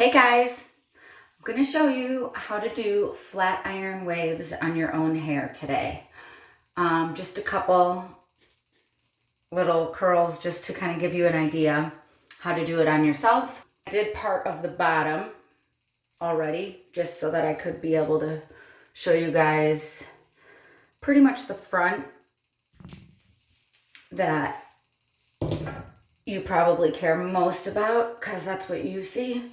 Hey guys, I'm going to show you how to do flat iron waves on your own hair today. Just a couple little curls just to kind of give you an idea how to do it on yourself. I did part of the bottom already just so that I could be able to show you guys pretty much the front that you probably care most about because that's what you see.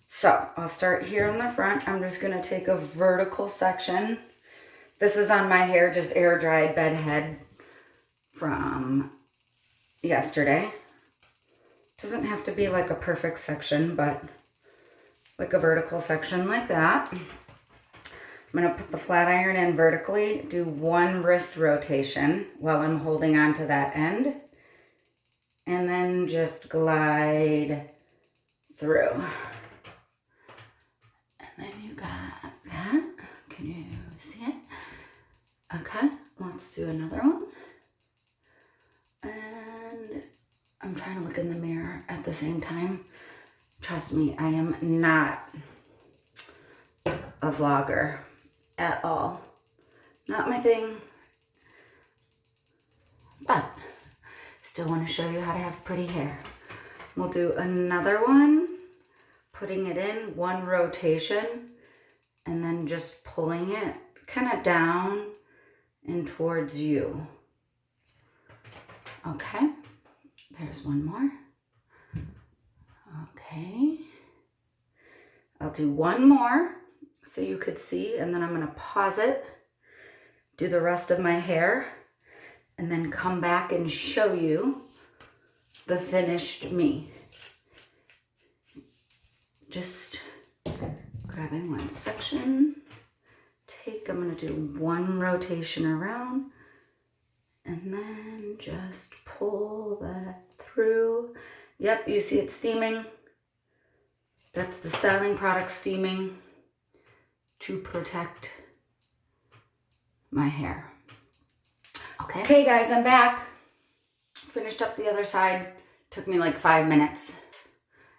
So I'll start here in the front. I'm just going to take a vertical section. This is on my hair, just air dried bed head from yesterday. Doesn't have to be like a perfect section, but like a vertical section like that. I'm going to put the flat iron in vertically, do one wrist rotation while I'm holding on to that end, and then just glide through. And then you got that. Can you see it? Okay, let's do another one. And I'm trying to look in the mirror at the same time. Trust me, I am not a vlogger at all. Not my thing. But still want to show you how to have pretty hair. We'll do another one. Putting it in, one rotation, and then just pulling it kind of down and towards you. Okay, there's one more. Okay, I'll do one more so you could see, and then I'm gonna pause it, do the rest of my hair, and then come back and show you the finished me. Just grabbing one section, I'm gonna do one rotation around, and then just pull that through. Yep, you see it steaming. That's the styling product steaming to protect my hair. Okay guys, I'm back. Finished up the other side. Took me like 5 minutes.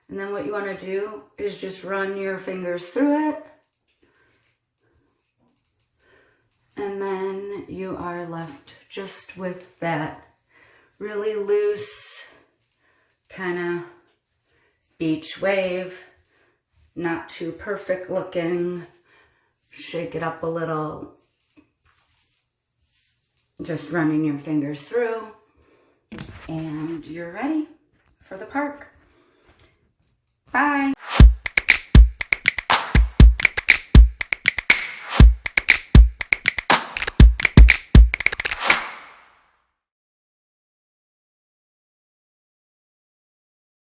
And then what you want to do is just run your fingers through it. And then you are left just with that really loose kind of beach wave. Not too perfect looking. Shake it up a little. Just running your fingers through. And you're ready for the park. Bye.